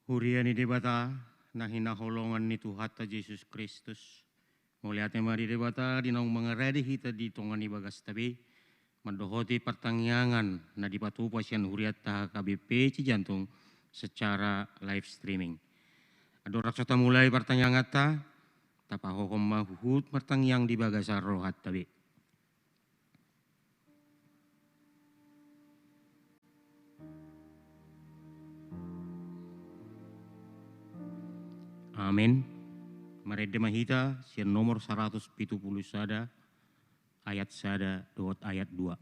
Huriani debata nahina holongan ni Tuhata Yesus Kristus. Muliate mari debata di naung mengeredi hita di tongani bagas tabi. Mendohoti pertangyangan na dipatupa sian huriat taha KBP Cijantung secara live streaming. Ado raksata mulai pertangyangan ta tapahohom mahuhut pertangyang di bagasar rohat tabi. Amin. Mari mahita sian nomor 170 sada ayat sada dot ayat 2.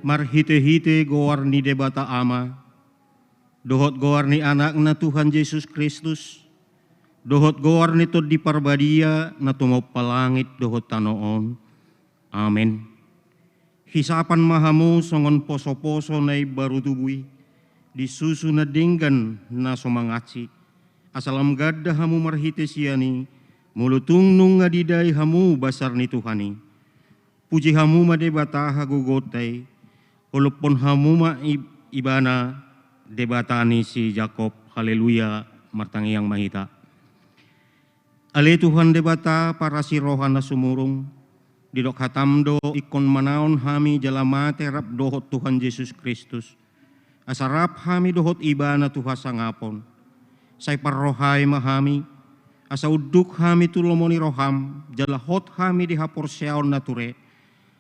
Marhite-hite goar ni debata ama, dohot goar ni anak na Tuhan Yesus Kristus, dohot goar ni to di parbadia na tumop palangit dohot tanoon. Amen. Hisapan mahamu songon poso-poso na baru tubui, disusu na dinggan na somangatsi, asalam gadda hamu marhite siani, mulutung nung ngadiday hamu basar ni Tuhani. Puji hamu madebata hagugotay, walaupun hamuma ibana debatani si Jakob, haleluya, martangyang mahita. Ale Tuhan debata para si rohan na sumurung, didok hatamdo ikon manaon hami jalamate rap dohot Tuhan Yesus Kristus. Asarap hami dohot ibana Tuhan sangapon. Say parrohay mahami, asa uduk hami tulomoni roham, jalahot hami dihapor siaon nature.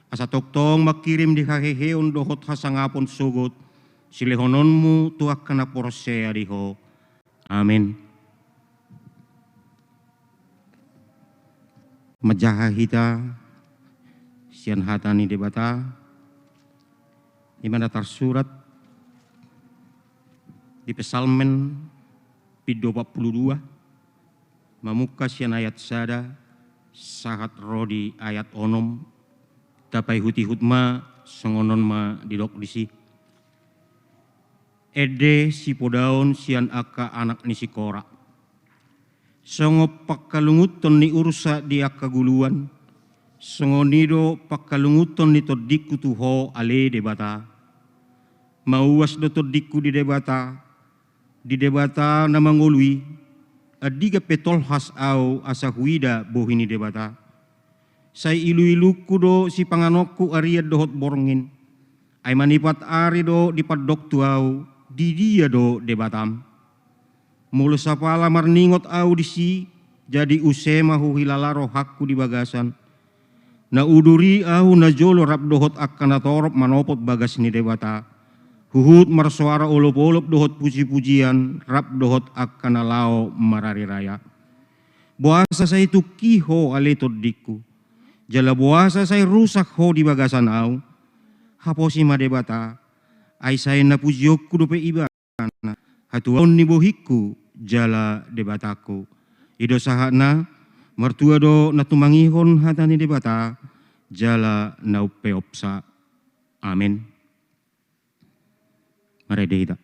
Asa toktong makirim di haheheon dohot hasangapon sugot, silehononmu tuak kana porsea diho. Amin. Majaha hita, sian hatani debata, dimana tersurat di Psalmen Pido 42, mamuka sian ayat sada, sahat rodi ayat onom, tapai huti hutma songonon ma didok disi. Ede si podaon sian aka anak ni si Kora. Songo pakalunguton ni ursa di aka guluan. Songo nido pakalunguton ni todiku tuho ale debata. Mauwas do todiku di debata na mangului. Adiga petolhas au asa huida bohini debata. Say ilu-iluku do si panganokku aria dohot borongin. Ay manipat ari do dipadok tuau, di dia do debatam. Mulu sapala marningot au disi, jadi usema huhilalaro hakku di bagasan. Na uduri au na jolo rap dohot akkana torop manopot bagas ni debata. Huhut marsuara olop-olop dohot puji-pujian, rap dohot akkana lao marari raya. Buasa saya itu kiho aletot diku. Jala buasa saya rusak ho di bagasan au. Haposi madebata. Ai saya napujiokku dope ibana. Hatuaun ni bohiku jala debataku. Ido sahana mertua do natumangihon hatani debata. Jala naupe opsa. Amin. Mari kita.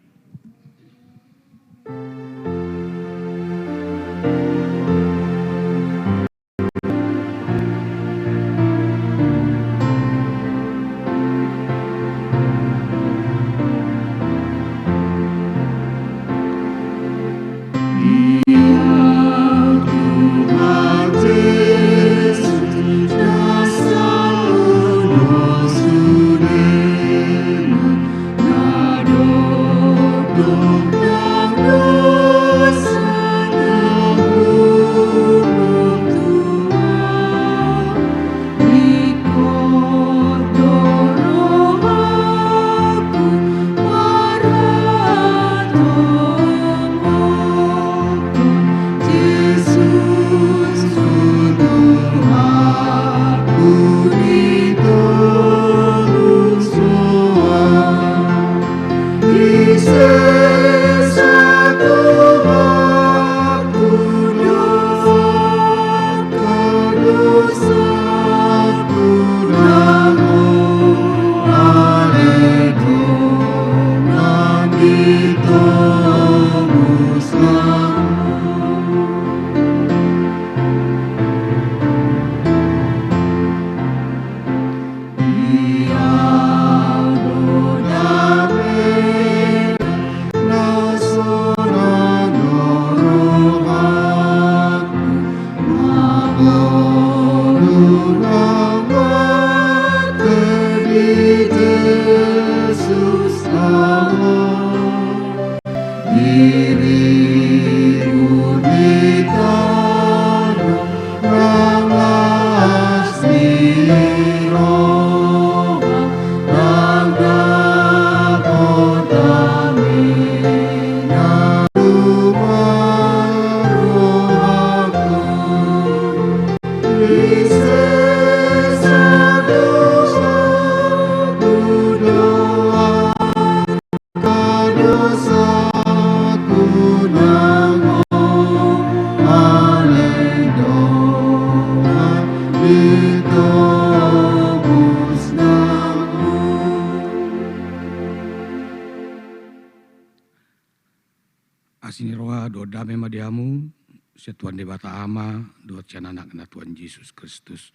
Asini roa do dame madiamu, setuan debata ama, do anak na Tuhan Yesus Kristus.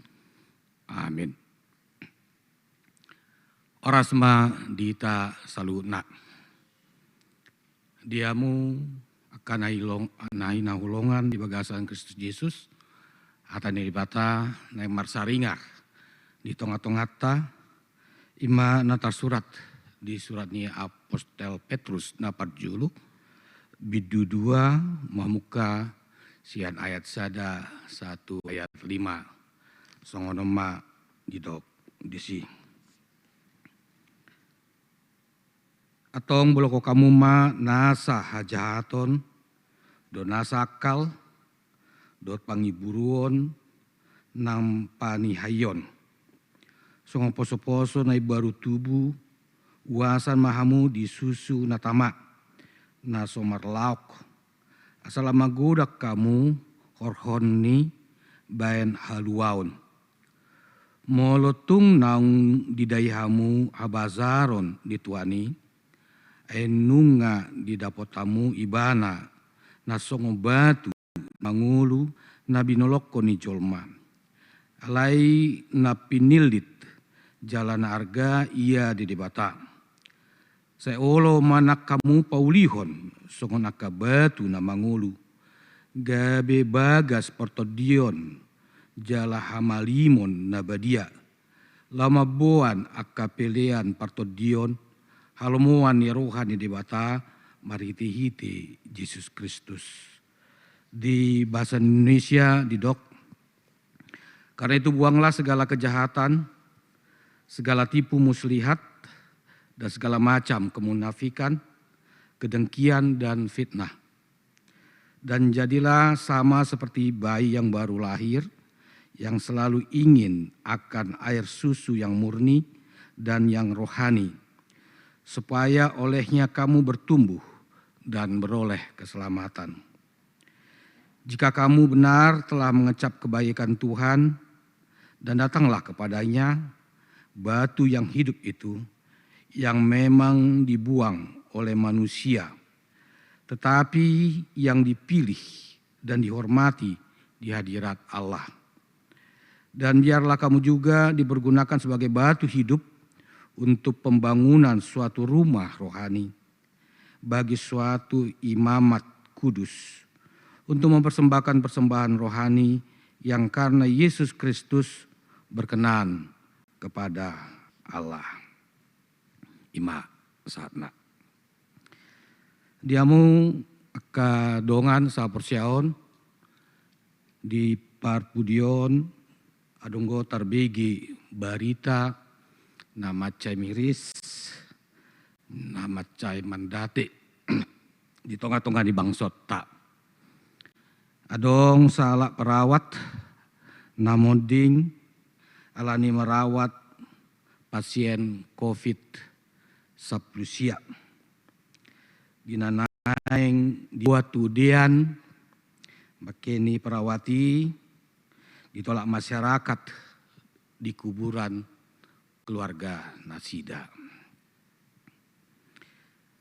Amin. Orasma dita saluna. Diamu akan nai nahulongan di bagasan Kristus Yesus. Hatani debata nai marsaringah di tongat-tongata ima nata surat di suratnya Apostel Petrus napat julu. Bidu 2 mamuka sian ayat sada 1 ayat 5 songonoma didok disi. Atong boloko kamu ma nasa hajahaton do nasa akal dot pangiburuon nam panihayon. Songo poso-poso na baru tubuh uasan mahamu di susu natama. Na somar lauk asal magodak kamu horhonni bayan haluaon molotung naung didaihamu abazaron dituani enunga didapotamu ibana na songo batu mangulu na binolokko ni jolma alai na pinilit jalan arga ia di debata. Seolo manak kamu paulihon, songon akabatu na mangulu. Gabe bagas portodion, jala hamalimon na badia. Lama boan akapelean partodion, halomoan ni rohani debata, mariti-hiti Yesus Kristus. Di bahasa Indonesia, di dok. Karena itu buanglah segala kejahatan, segala tipu muslihat, dan segala macam kemunafikan, kedengkian dan fitnah. Dan jadilah sama seperti bayi yang baru lahir, yang selalu ingin akan air susu yang murni dan yang rohani, supaya olehnya kamu bertumbuh dan beroleh keselamatan. Jika kamu benar telah mengecap kebaikan Tuhan, dan datanglah kepadanya batu yang hidup itu, yang memang dibuang oleh manusia, tetapi yang dipilih dan dihormati di hadirat Allah. Dan biarlah kamu juga dipergunakan sebagai batu hidup untuk pembangunan suatu rumah rohani, bagi suatu imamat kudus, untuk mempersembahkan persembahan rohani yang karena Yesus Kristus berkenan kepada Allah. Ima saatna. Diamu kadongan sa persiaon di parpudion adunggo tarbegi barita nama cai miris, nama cai mandate di tongah-tongah di bangsot tak. Adong salah perawat namoding alani merawat pasien COVID-19. Dinanaing dibuat tudian makeni perawati ditolak masyarakat di kuburan keluarga Nasida.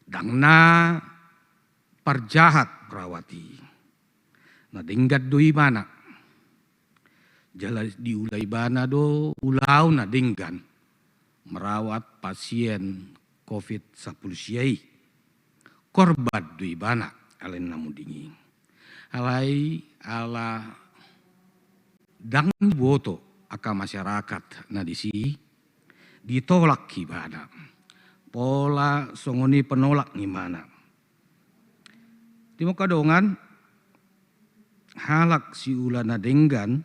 Dangna parjahat perawati. Nadinggat doi mana. Jala diulai bana do ulau nadinggan merawat pasien COVID-19. Korban doi bana alen namudingi. Alai ala dang boto aka masyarakat na disi ditolak kibana. Pola songoni penolak gimana. Di muka dongan halak si ulana denggan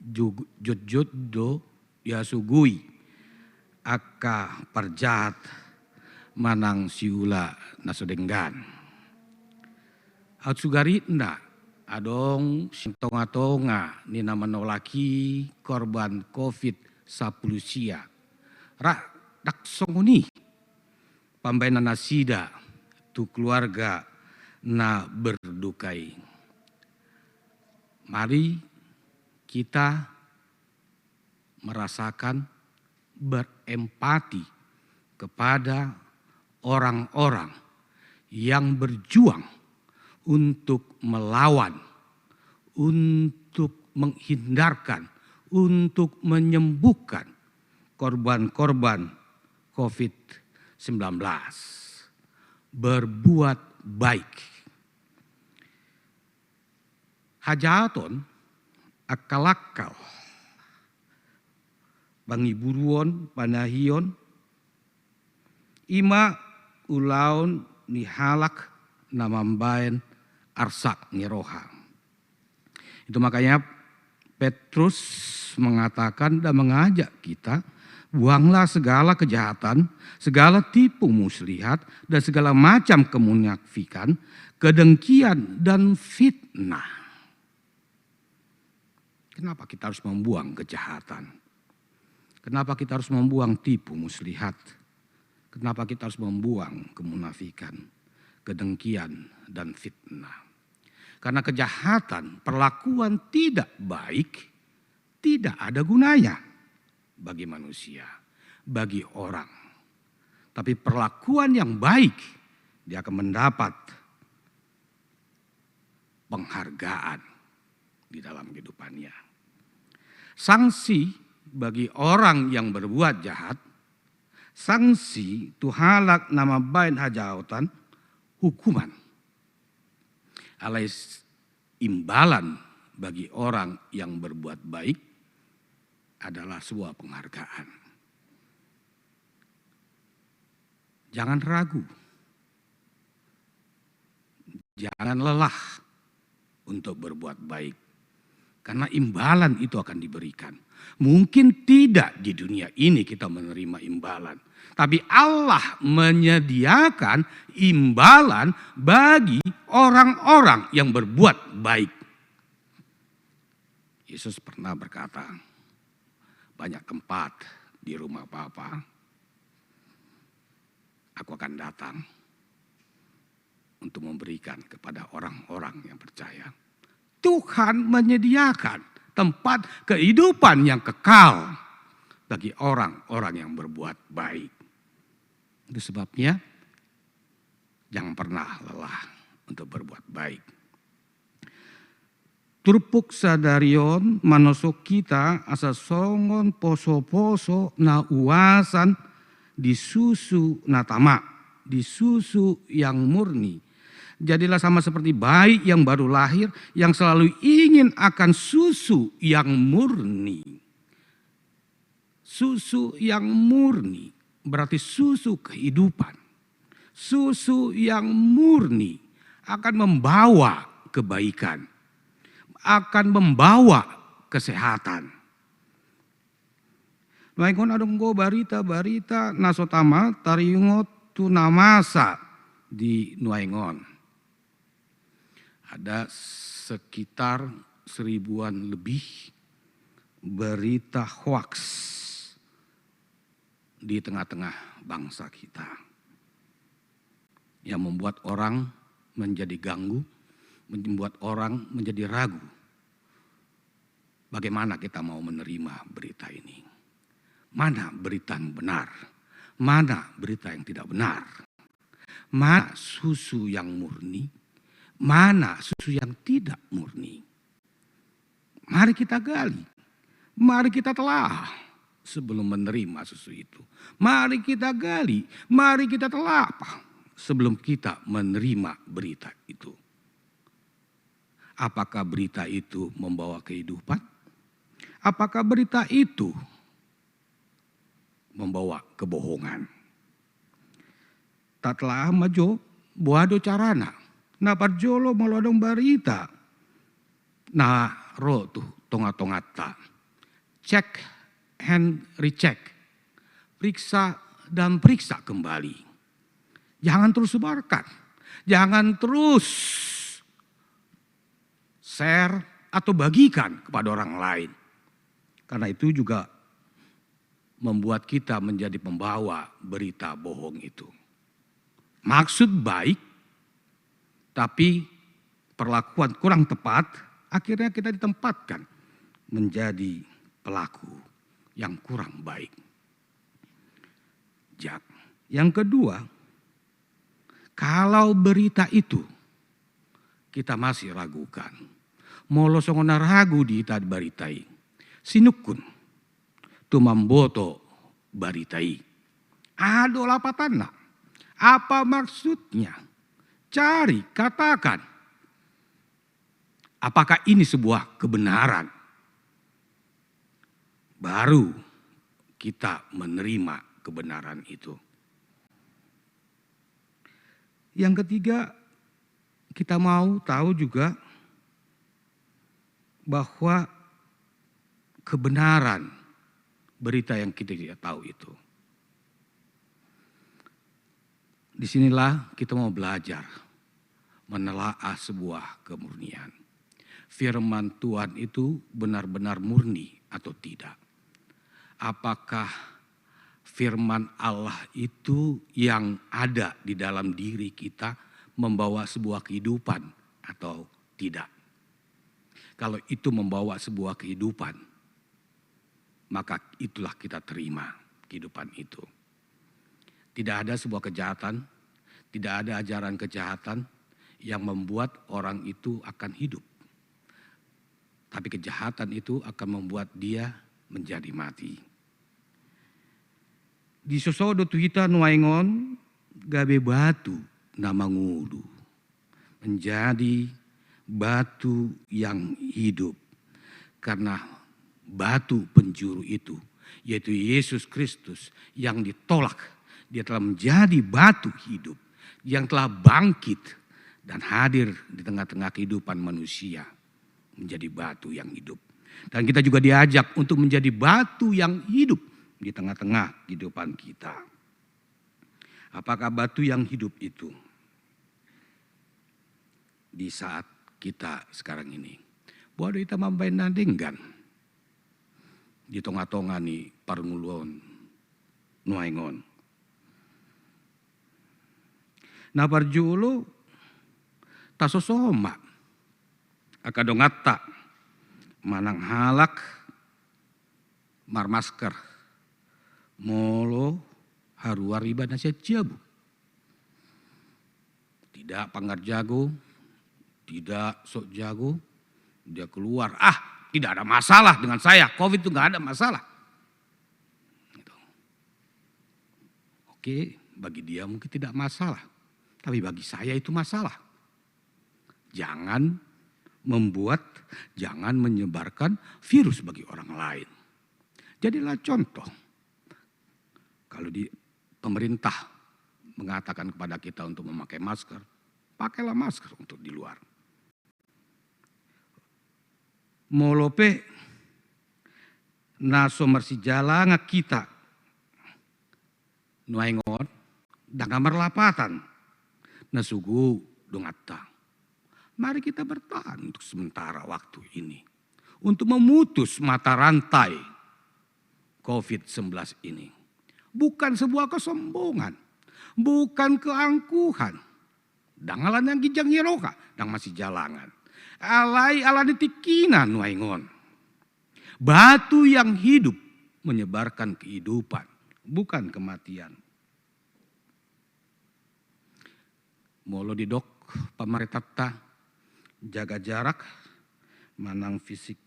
jod do ya sugui aka parjahat manang si ula nasodenggan. At sugari nda adong sintonga-tonga ni nama nolaki korban COVID-19. Rak dak songoni pambaina Nasida tu keluarga na berdukai. Mari kita merasakan berempati kepada orang-orang yang berjuang untuk melawan, untuk menghindarkan, untuk menyembuhkan korban-korban COVID-19. Berbuat baik. Hajaton akal-akal bangiburuon panahion ima ulaun nihalak namambaen arsak ngeroha. Itu makanya Petrus mengatakan dan mengajak kita, buanglah segala kejahatan, segala tipu muslihat, dan segala macam kemunafikan, kedengkian dan fitnah. Kenapa kita harus membuang kejahatan? Kenapa kita harus membuang tipu muslihat? Kenapa kita harus membuang kemunafikan, kedengkian, dan fitnah? Karena kejahatan, perlakuan tidak baik, tidak ada gunanya bagi manusia, bagi orang. Tapi perlakuan yang baik, dia akan mendapat penghargaan di dalam kehidupannya. Sanksi bagi orang yang berbuat jahat, sanksi tuhalak nama bain hajautan, hukuman. Alais imbalan bagi orang yang berbuat baik adalah sebuah penghargaan. Jangan ragu. Jangan lelah untuk berbuat baik. Karena imbalan itu akan diberikan. Mungkin tidak di dunia ini kita menerima imbalan. Tapi Allah menyediakan imbalan bagi orang-orang yang berbuat baik. Yesus pernah berkata, banyak tempat di rumah Bapa, aku akan datang untuk memberikan kepada orang-orang yang percaya. Tuhan menyediakan tempat kehidupan yang kekal bagi orang-orang yang berbuat baik. Itu sebabnya jangan pernah lelah untuk berbuat baik. Turpuk sadarion manosok kita asa songon poso-poso na uasan di susu natama, di susu yang murni. Jadilah sama seperti bayi yang baru lahir yang selalu ingin akan susu yang murni. Susu yang murni berarti susu kehidupan. Susu yang murni akan membawa kebaikan, akan membawa kesehatan. Maingon adonggo barita nasotama tariungo tunamasa di Nuaingon. Ada sekitar 1000-an lebih berita hoax di tengah-tengah bangsa kita yang membuat orang menjadi ganggu, membuat orang menjadi ragu. Bagaimana kita mau menerima berita ini? Mana berita yang benar? Mana berita yang tidak benar? Mana susu yang murni? Mana susu yang tidak murni? Mari kita gali. Mari kita telah sebelum menerima susu itu. Mari kita gali. Mari kita telah sebelum kita menerima berita itu. Apakah berita itu membawa kehidupan? Apakah berita itu membawa kebohongan? Tatlah majo buado carana. Na parjolo molodong barita. Na ro tuh tonga-tongata. Cek and recheck. Periksa dan periksa kembali. Jangan terus sebarkan. Jangan terus share atau bagikan kepada orang lain. Karena itu juga membuat kita menjadi pembawa berita bohong itu. Maksud baik, tapi perlakuan kurang tepat, akhirnya kita ditempatkan menjadi pelaku yang kurang baik. Yang kedua, kalau berita itu kita masih ragukan, molo songona ragu di ita baritai, sinukun tumamboto baritai. Ado lapatana, apa maksudnya? Cari, katakan. Apakah ini sebuah kebenaran? Baru kita menerima kebenaran itu. Yang ketiga, kita mau tahu juga bahwa kebenaran berita yang kita tidak tahu itu. Disinilah kita mau belajar menelaah sebuah kemurnian. Firman Tuhan itu benar-benar murni atau tidak? Apakah firman Allah itu yang ada di dalam diri kita membawa sebuah kehidupan atau tidak? Kalau itu membawa sebuah kehidupan, maka itulah kita terima kehidupan itu. Tidak ada sebuah kejahatan, tidak ada ajaran kejahatan yang membuat orang itu akan hidup. Tapi kejahatan itu akan membuat dia menjadi mati. Di sosodo tuita nuaingon gabe batu na mangudu. Menjadi batu yang hidup. Karena batu penjuru itu, yaitu Yesus Kristus yang ditolak. Dia telah menjadi batu hidup yang telah bangkit dan hadir di tengah-tengah kehidupan manusia. Menjadi batu yang hidup. Dan kita juga diajak untuk menjadi batu yang hidup di tengah-tengah kehidupan kita. Apakah batu yang hidup itu? di saat kita sekarang ini. Buat kita membandingkan di tengah-tengah ni parngulon nuaingon. Na parjulo tasosoma akadongata manang halak marmasker molo haruariba na siya jabu. Tidak panggar jago, tidak sok jago, dia keluar. Tidak ada masalah dengan saya, COVID itu gak ada masalah. Gitu. Oke, bagi dia mungkin tidak masalah. Tapi bagi saya itu masalah. Jangan menyebarkan virus bagi orang lain. Jadilah contoh. Kalau di pemerintah mengatakan kepada kita untuk memakai masker, pakailah masker untuk di luar. Molope naso marsijalanga kita nuaingon dengan merlapatan nasugu dongata. Mari kita bertahan untuk sementara waktu ini untuk memutus mata rantai COVID-19 ini. Bukan sebuah kesombongan, bukan keangkuhan. Dangalan yang gijang yeroka, dang masih jalangan. Alai alani tikina nuaingon. Batu yang hidup menyebarkan kehidupan, bukan kematian. Molo didok pamaritatta jaga jarak, manang fisik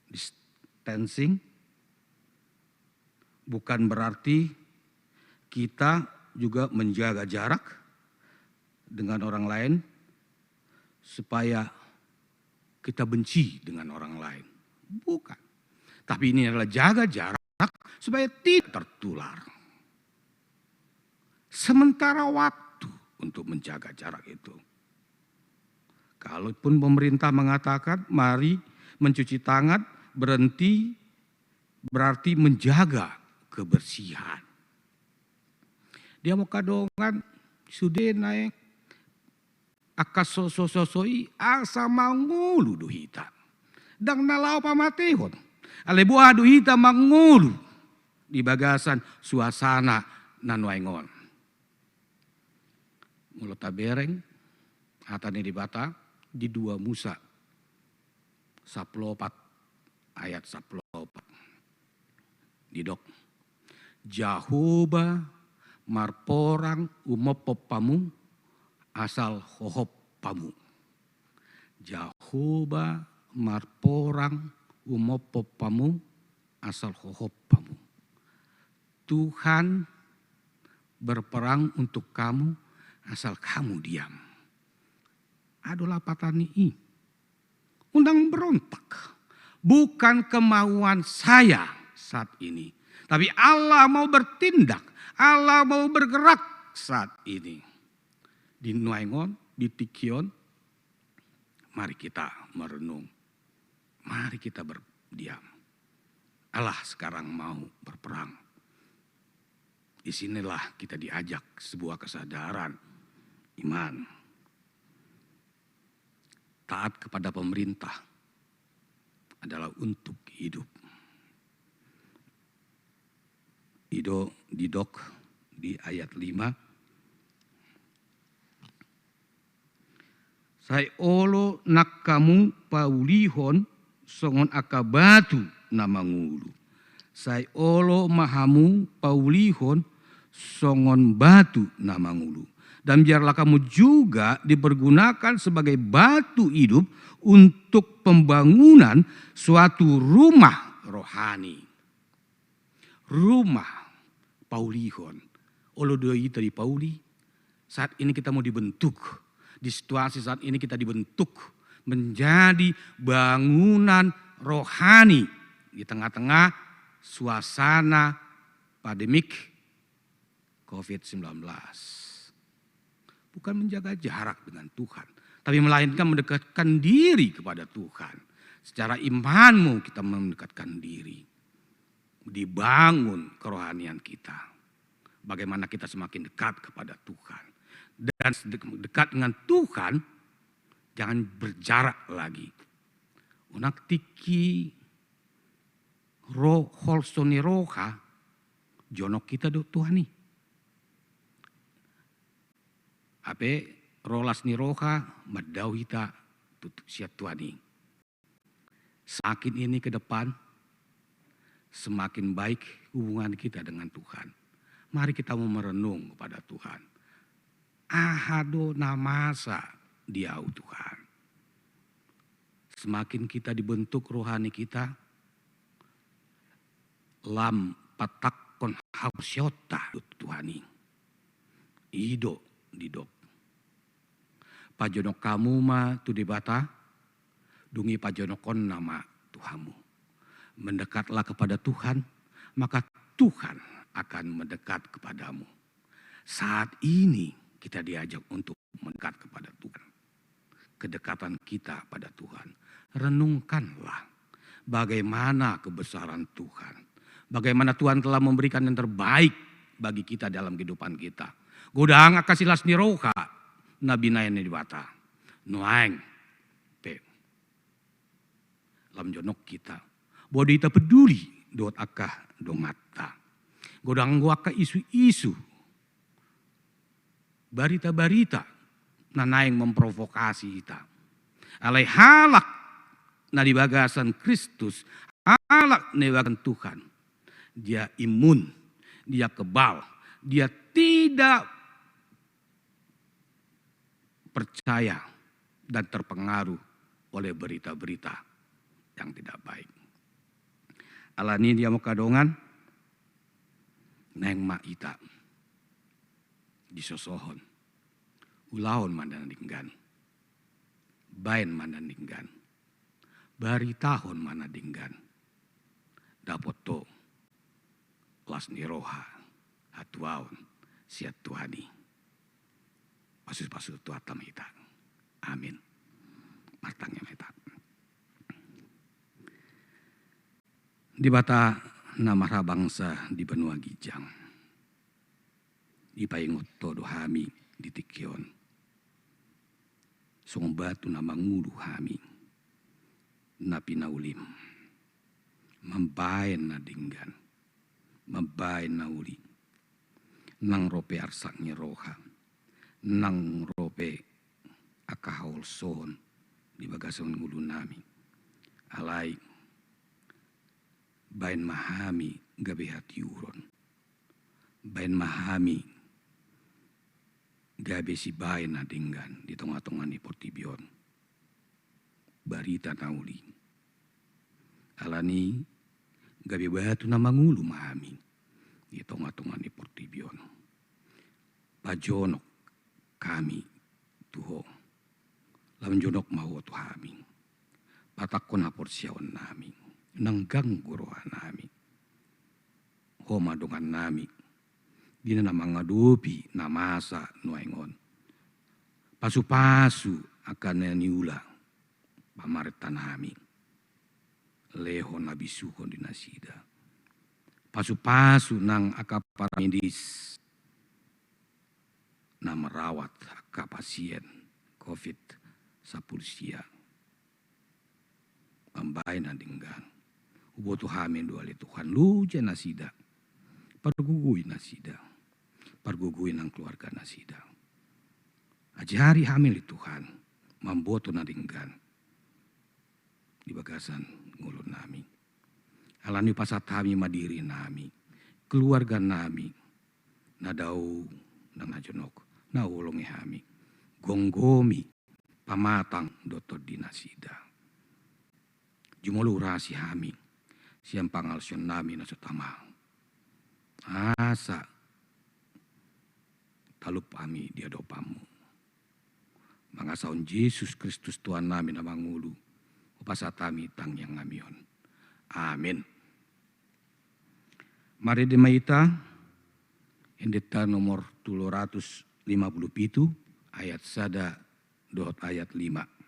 distancing. Bukan berarti kita juga menjaga jarak dengan orang lain supaya kita benci dengan orang lain. Bukan. Tapi ini adalah jaga jarak supaya tidak tertular. Sementara waktu untuk menjaga jarak itu. Kalaupun pemerintah mengatakan mari mencuci tangan, berhenti berarti menjaga kebersihan. Dia mau kadongan sudah naik akasosososoi asa mangulu duhita. Dang nalau pamatehon. Ale buah duhita mangulu di bagasan suasana nanuaingon. Mulut tabereng atane di bata di 2 Musa 14 ayat 14. Didok. Jahoba marporang umopopamu asal hohopamu. Jahoba marporang umopopamu asal hohopamu. Tuhan berperang untuk kamu asal kamu diam. Adulah patani undang berontak. Bukan kemauan saya saat ini. Tapi Allah mau bertindak. Allah mau bergerak saat ini. Di Nuaingon, di Tikion. Mari kita merenung. Mari kita berdiam. Allah sekarang mau berperang. Disinilah kita diajak sebuah kesadaran iman. Taat kepada pemerintah adalah untuk hidup. Didok di ayat 5. Sai olo nak kamu paulihon songon akabatu namangulu. Sai olo mahamu paulihon songon batu namangulu. Dan biarlah kamu juga dipergunakan sebagai batu hidup untuk pembangunan suatu rumah rohani. Rumah paulihon. Olo doi tadi pauli. Saat ini kita mau dibentuk. Di situasi saat ini kita dibentuk menjadi bangunan rohani di tengah-tengah suasana pandemik COVID-19. Bukan menjaga jarak dengan Tuhan, tapi melainkan mendekatkan diri kepada Tuhan. Secara imanmu kita mendekatkan diri. Dibangun kerohanian kita. Bagaimana kita semakin dekat kepada Tuhan. Dan dekat dengan Tuhan, Jangan berjarak lagi. Unak tiki holstoni roha jonok kita do Tuhani. Ape rolas ni roha madau kita tutup siat Tuhani. Semakin ini ke depan, semakin baik hubungan kita dengan Tuhan. Mari kita mau merenung kepada Tuhan. Ahado namasa diau Tuhan. Semakin kita dibentuk rohani kita, lam patakon hausyota Tuhani. Ido didop. Pajonok kamu ma tu dibata, dungi pajonokon nama Tuhamu. Mendekatlah kepada Tuhan, maka Tuhan akan mendekat kepadamu. Saat ini kita diajak untuk mendekat kepada Tuhan. Kedekatan kita pada Tuhan. Renungkanlah bagaimana kebesaran Tuhan. Bagaimana Tuhan telah memberikan yang terbaik bagi kita dalam kehidupan kita. Godang akasilas ni roha nabi nayan ni dibata. Nuang pe. Lam jonok kita. Bodo kita peduli dot akah dongata. Godang waka isu-isu. Barita-barita nanaing memprovokasi kita. Alai halak na di bagasan Kristus, halak na bagasan Tuhan. Dia imun, dia kebal, dia tidak percaya dan terpengaruh oleh berita-berita yang tidak baik. Alani dia mau kadongan, neng mak ita disosohon, ulaon mandandinggan, bain mandandinggan, bari tahun mandandinggan, dapot to las niroha hatuaon siat Tuhani. Pasus-pasus tuatam ita. Amin. Martangnya meta. Di bata namara bangsa di benua Gijang. Di paingot todo hami di Tikion. Songbatu nama ngulu hami. Napi naulim. Membain na dinggan. Membain na uli. Nang rope arsaknya roha. Nang rope akahol sohon. Di bagasan ngulu nami. Alai. Bain mahami gabe hati uron. Bain mahami gabe si bain na dinggan. Di tengah-tengah ni portibion. Barita nauli. Alani gabi batu na mangulu mahami. Di tengah-tengah ni portibion. Pajonok kami tuho. Lawan jonok mau tuhami. Patakon na porsyawan nami. Nanggang guruhan nami. Homa dongan nami. Dina na mga dupi na masa nuengon. Pasu-pasu akan na niula. Pamarita nami. Leho na bisuhon di nasida. Pasu-pasu nang akaparamidis na merawat akapasien COVID sa pulsia. Pambayan na dinggan. Uboto hamin duali Tuhan luja nasida. Parguguy nasida. Parguguy ng keluarga nasida. Ajari hamil di Tuhan. Mamboto na dinggan. Di bagasan ngulun nami. Alani pasat kami madiri nami. Keluarga nami. Nadau nang najonok. Naulungi hami. Gonggomi. Pamatang dotor dinasida. Jumolo rasi hami. Siyang pangalsyon nami na sutama. Asa. Talup kami diadopamu. Mga saon Jesus Kristus Tuhan namin na mangulu. Upasatami tang yang ngamion. Amin. Mari dimaita. Indita nomor 257 ayat sada dot ayat 5.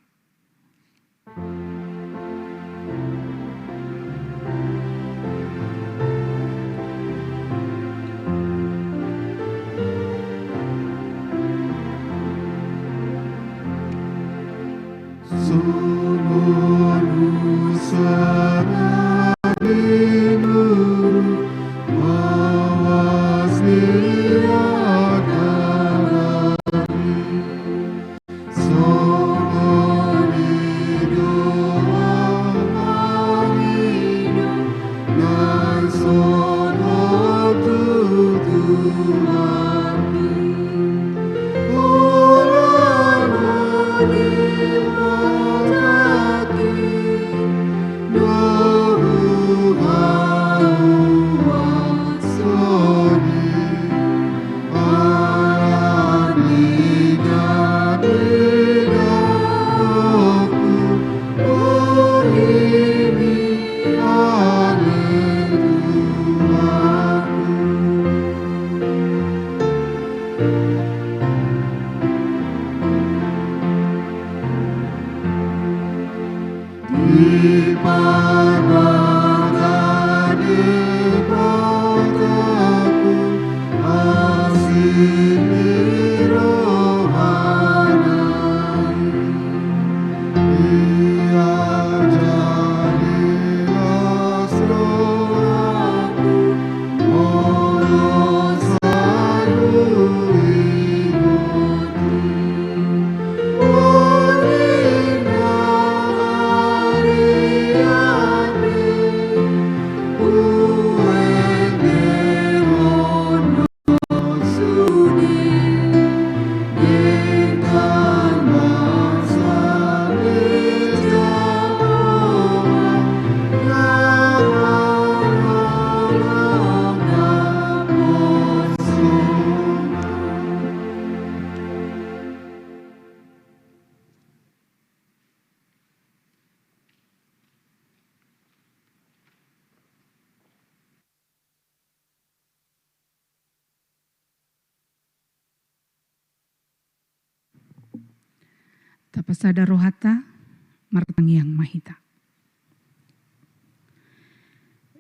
Tapasada rohata, martangiang mahita.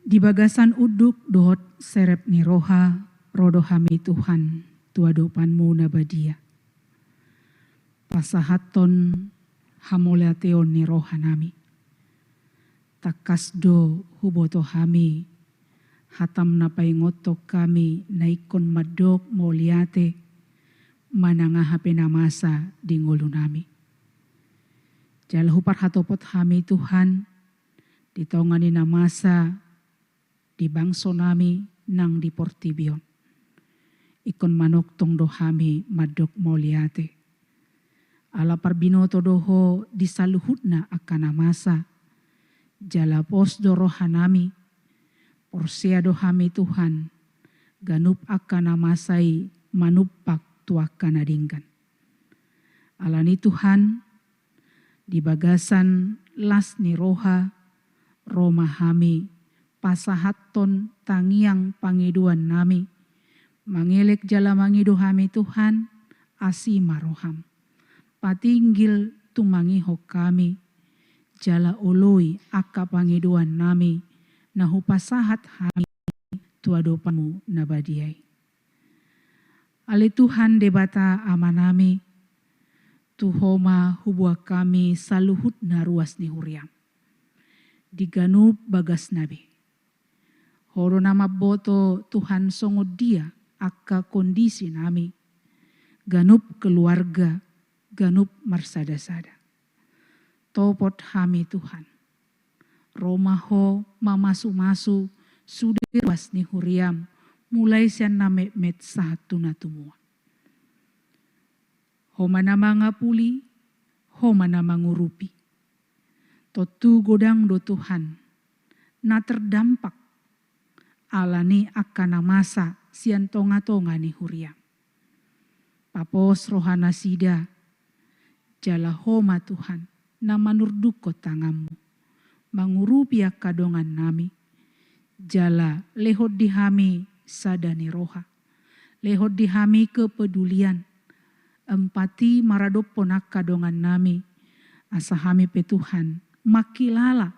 Di bagasan uduk dohot serep ni roha, rodo hami Tuhan, tuadopanmu nabadia. Pasahaton hamoleateon ni roha nami. Takasdo huboto hami, hatam napai ngotok kami naikon madok moliate, manangahape namasa di ngulu nami. Jalahu parhatopot hami Tuhan, ditongani namasa, di bangso nami nang di portibion. Ikon manok tong dohami madok moliate. Ala parbinoto doho disaluhutna akan namasa. Jala pos do rohanami, porsea dohami Tuhan, ganup akan namasai manupak tuakan adingkan. Alani Tuhan, di bagasan las ni roha, roma hami, pasahaton tangiang pangiduan nami, mangelek jala mangidu hami Tuhan, asima roham. Patinggil tumangiho kami, jala oloi akka pangiduan nami, nahu pasahat hami, tuadopamu nabadiai. Ale Tuhan debata amanami, tuhoma hubua kami saluhut na ruas ni huriam. Diganup bagas nabi. Horo nama boto Tuhan songod dia akka kondisi nami. Ganup keluarga, ganup marsada-sada. Topot hami Tuhan. Romaho mamasu-masu sudir ruas ni huriam. Mulai sian name met satu na tumua. Homa na mga puli, homa na mangurupi. Totu godang do Tuhan, na terdampak alani akan namasa sian tonga-tonga ni huria. Papos rohana sida, jala homa Tuhan, na manurduko tangamu, mangurupi akadongan nami, jala lehot dihami sadani roha, lehot dihami kepedulian, empati maradopon akadongan nami, asahami petuhan, makilala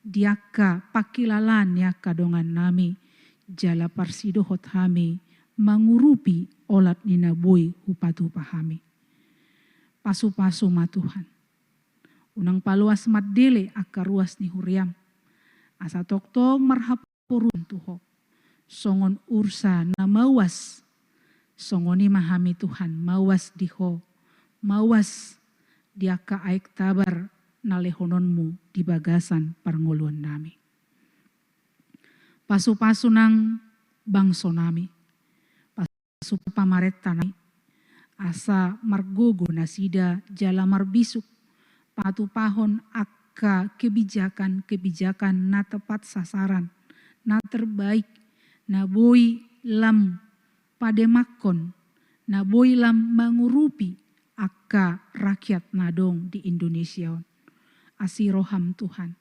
diaka pakilalan ya kadongan nami, jala parsidohot hami, mangurupi olat ninaboy hupatu pahami. Pasu-pasu matuhan, unang paluas maddele akaruas ni huriam, asa toktong marhapurun tuho, songon ursa na mawas, songoni mahami Tuhan, mawas diho, mawas diaka aik tabar na lehononmu di bagasan parngoluan nami. Pasu-pasu nang bangso nami, Supaya pamarettanai asa margogo nasida jala marbisuk patupahon akka kebijakan-kebijakan na tepat sasaran, na terbaik, na boi lam pademakon, na boi lam mangurupi akka rakyat nadong di Indonesia. Asiroham Tuhan,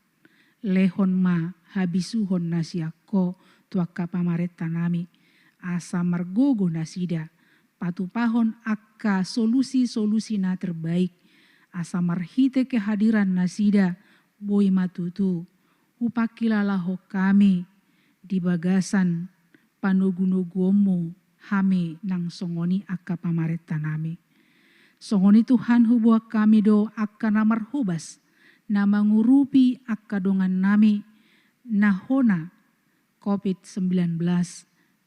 lehon ma habisuhon nasiako tuaka pamarettan nami, asa margogo nasida, patupahon akka solusi-solusi na terbaik, asa marhite kehadiran nasida, boi matutu, upakilalaho kami di bagasan panugunuguomu hami nang songoni akka pamarettan nami. Songoni Tuhan hubuak kami do akka namarhubas, na mangurupi akka dongan nami nahona COVID-19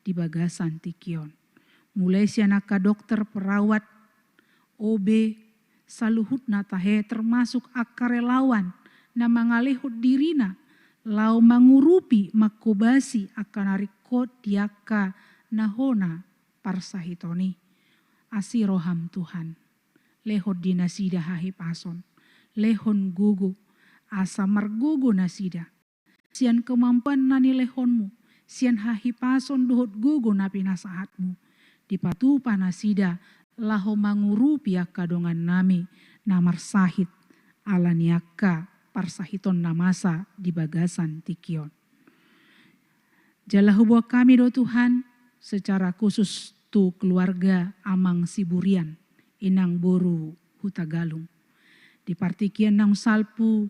di bagasan tikion. Mulai sianaka dokter perawat, OB, saluhut natahe termasuk akka relawan na mangalihut dirina, lau mangurupi makobasi akka narikot diaka nahona parsahitoni. Asiroham Tuhan, lehot dinasida hahi pason, lehon gugu, asa margugu nasida. Sian kemampuan nani lehonmu, sian hahi pason dohot gugu na pinasahatmu. Dipatu panasida laho mangurupi akka dongan nami namar sahit alaniaka parsahiton namasa di bagasan tikion. Jala hubuak kami do Tuhan, secara khusus tu keluarga Amang Siburian, Inang Boru Hutagalung. Di partikian nang salpu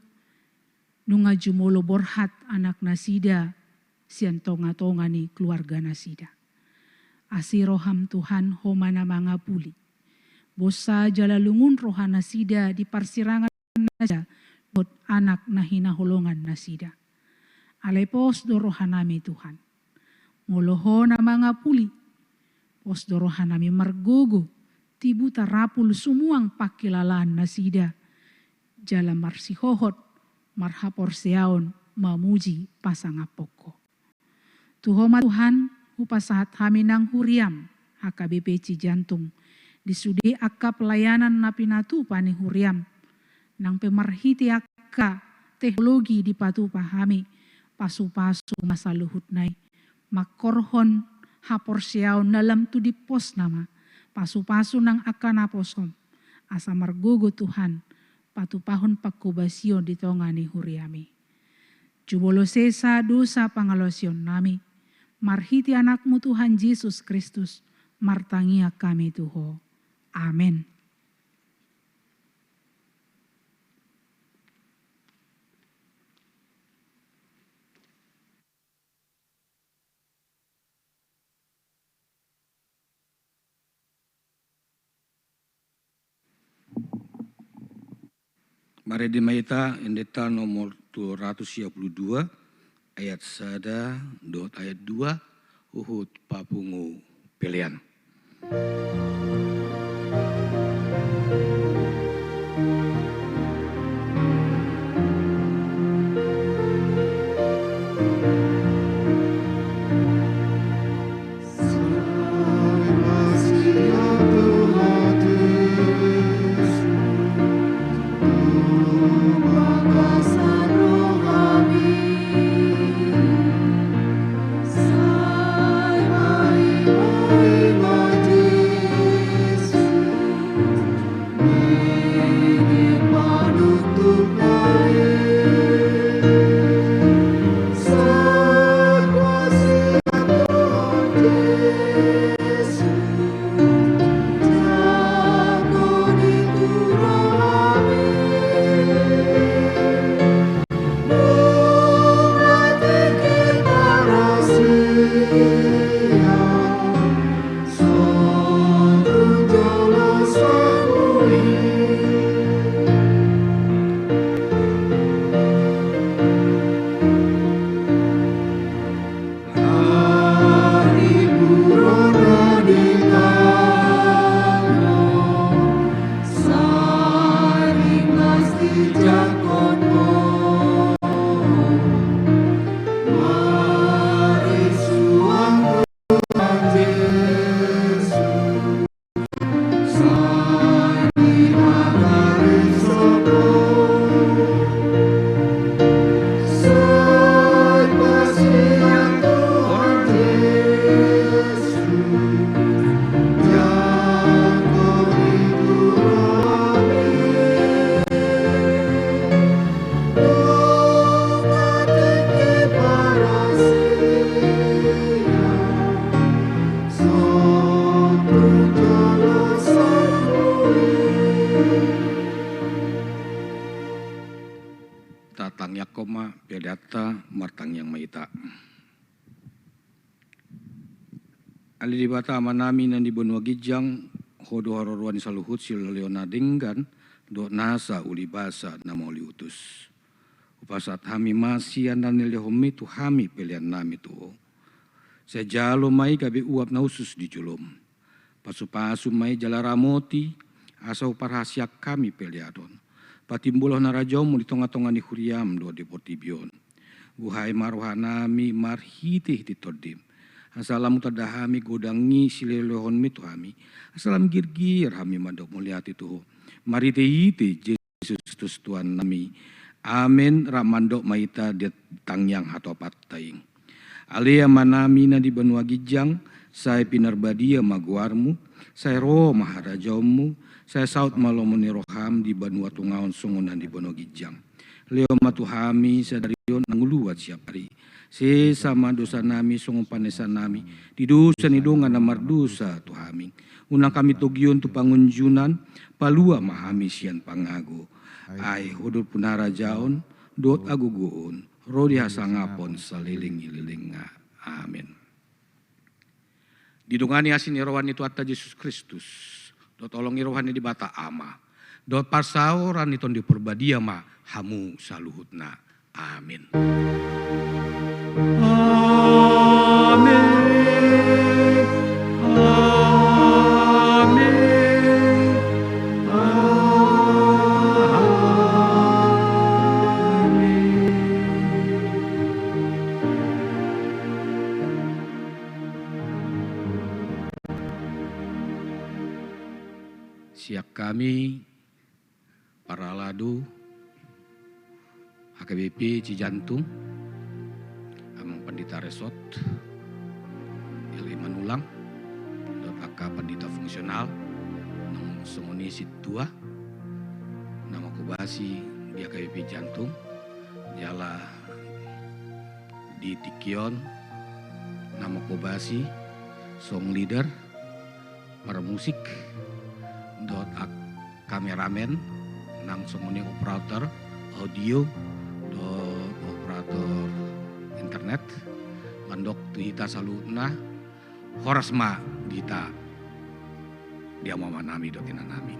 nunga jumolo borhat anak nasida sian tonga-tonga ni keluarga nasida. Asiroham Tuhan homana mangapuli. Bosa jalalungun rohana nasida di parsirangan nasida bot anak nahina holongan nasida. Alepos do rohanami Tuhan. Moloho na mangapuli. Pos do rohanami margogo. Tibu tarapul sumuang pakilalaan nasida. Jala marsihohot marhapor seaon mamuji pasangapoko. Tuhoma Tuhan upasahat kami nang huriam HKBP Cijantung disudi akka pelayanan napinatu pani huriam nang pemarhiti akka teknologi dipatu pahami pasu-pasu masa luhut nai makorhon hapor siaon dalam tu di pos nama pasu-pasu nang akan aposom asa margogo Tuhan patupahon pakubasio di tongani huriami. Jubolo sesa dosa pangalosion nami. Marhiti anakmu Tuhan Yesus Kristus, martangia kami Tuho. Amin. Mari dimaita indeta nomor 222 ayat 1 dot ayat 2 uhut papungu pilihan. Sai mai mai mati Yatta martang yang maita. Ali di bata amanami nan di benua gijang hodo hororuan saluhut siloleo nadenggan do nasa uli basa nama uli utus. Upasat hami masih dan nilehome tu hami pelian nami tu. Sejalo mai gabi uap na usus di julum. Pasu-pasu mai jalaramoti asau parhasiak kami peliadon. Patimbuloh narajom di tonga-tonga ni huriam do di portibion. Guhai maruha nami marhitih di todim. Asalamu tadahami godangi silelohon mitu hami. Asalam girgir hami mandok muliati tuho. Mari te Yesus Tuhan nami. Amin ramandok maita di tangyang hatopat taing. Alea manami na di benua gijang. Saya pinarbadia maguarmu. Saya roh maharajaumu. Saya saut malomoni roham di benua tungaon sungunan di benua gijang. Leo matuhami sadarion nanguluat siap hari. Sesama dosa nami songo panesan nami di dosa ni donga na mardosa tu hami unang kami togion tu pangunjunan palua mahami sian pangago ai hodol punara jaon dot agugoon rodi hasangapon saliling nga amin. Didungani asin irohan itu atta Yesus Kristus dot tolong irohan di bata ama dot pasaoran iton di perbadia ma hamu saluhutna amin. Amin. Amin. Siap kami para ladu HKBP Cijantung Amang Pandita Resort Eli Manulang Dr. Pandita Fungsional Nang Songoni Situa Nama Kubasi di HKBP Jantung Jala di Tikion Nama Kubasi Song Leader para musik kameramen nang Songoni operator audio operator internet mandok tuhita saluna horasma dita dia mama nami dotina nami